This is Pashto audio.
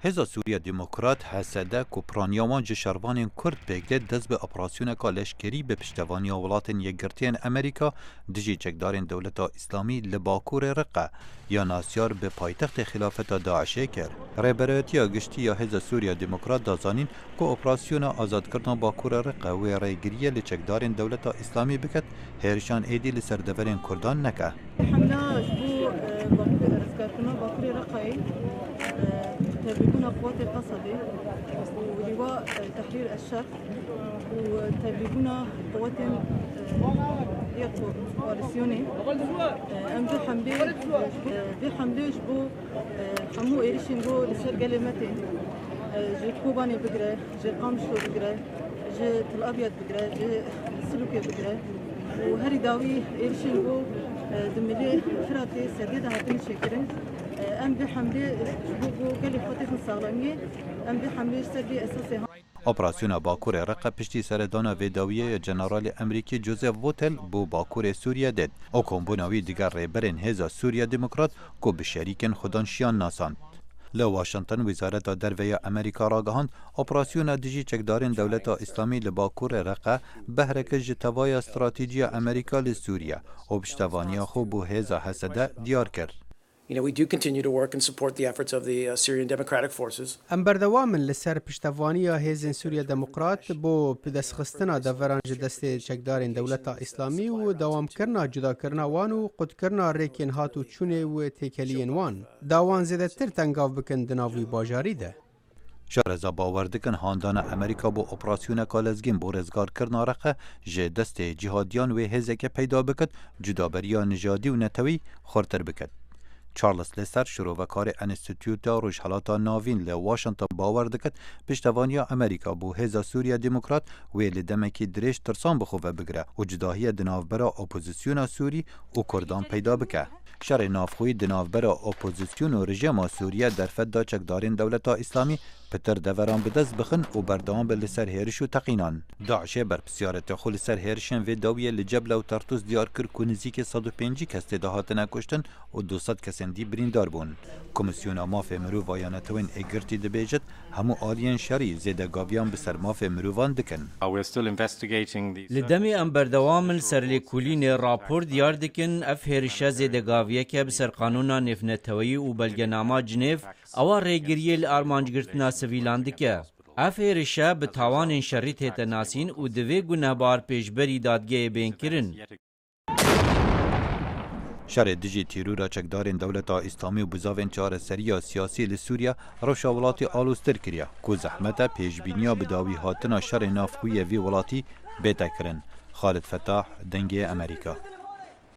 هزا سوریا دموکرات حسده کوپرانیاوان جشروان کرد پیگده دست به اپراسیون کالشکری به پشتوانی ولاتن یگرتین امریکا دجی چکدارین دولتا اسلامی لباکور رقه یا ناسیار به پایتخت خلافت داعشه کرد. ریبرایتی گشتی یا هزا سوریا دموکرات دازانین که اپراسیون آزاد کردن باکور رقه و ریگریه لچکدارین دولتا اسلامی بکت هرشان ایدی لسردورین کردان نکه. تبريدون قوات القصبة ولواء تحرير الشرق وتبريدون قوات كواليسيوني ام بحملة جبو حمو ايرشين بو لسر قلمتي جي كوباني بقرا جي قامشلو بقرا جي تل ابيض بقرا جي سلوكي بقرا وهري داوي ايرشين بو دملي فراتي سديده هاتين شكرن ام بحمله بو قال خاطر ساغلامي ام بحمله سربي اساسي اپراسیون باکور رقه پشتی سردان ویداویه جنرال امریکی جوزف ووتل بو باکور سوریه دید او کمبوناوی دیگر ریبرین هزا سوریا دموکرات کو به شریکن خودانشیان ناساند. لواشنطن وزارت درویه امریکا را گهاند اپراسیون دیجی چکدارین دولتا اسلامی لباکور رقه بهرک جتوای استراتیجی امریکا لسوریه و پشتوانی خو بو هزا حسده دیار کرد. We do continue to work and support the efforts of the Syrian Democratic Forces. ام بردوام لسر پشتوانی هیزن سوریا دموکرات بو پدسخستنا دوران دست چکدارین دولتا اسلامی و دوام کرنا جدا کرنا وان و قد کرنا ریکین هاتو چونه و تکلین وان داوان زیده تر تنگاو بکن دناوی باجاری ده. شارزا باور دکن هاندان امریکا بو اپراسیون کالزگین بو رزگار کرنا رقه جه دست جهادیان و هزک پیدا بکد جدابریا نژادی و نتوی خورتر بکد. چارلز لستر شروع و کار انستیتیوت روشحالاتا ناوین لواشنطن باور دکت پشتوانی امریکا بو هزا سوریا دموکرات و لدمکی درش ترسان بخواه بگره و جداهی دنافبرا اپوزیسیون سوری و کردان پیدا بکه. شر نافخوی دنافبرا اپوزیسیون و رژیم سوریه در فدا چکدارین دولتا اسلامی پتر دوران بدست بخن و بردوام به لسر هرش و تقینان. داعشه بر بسیارت خو لسر هرشن و داویه لجبل و ترتوز دیار کر که نزدیک 105 کس تداهات نکشتن و 200 کسندی بریندار بون. کمیسیون ماف مرو وایانتوین اگرتی دبیجت همو آلین شری زیده گاویان بسر ماف مروان دکن. لدمی ام بردوام سر لیکولین راپور دیار دکن اف هرشه زیده گاویه که بسر قانونا نفنتوی و بلگناما جنیف او ریگریه الارمانجگرتنا سویلان دکه. اف هرشه به تاوان شریط هیت ناسین و دوی گنهبار پیشبری دادگه بین کرن. شر دیجی تیرورا چکدارین دولتا اسلامی و بزاوین چار سریا سیاسی لسوریا روشا ولاتی آلوستر کریا که زحمت پیشبینیا بداوی هاتنا شر نافخوی وی ولاتی بیتا کرن. خالد فتاح دنگی امریکا.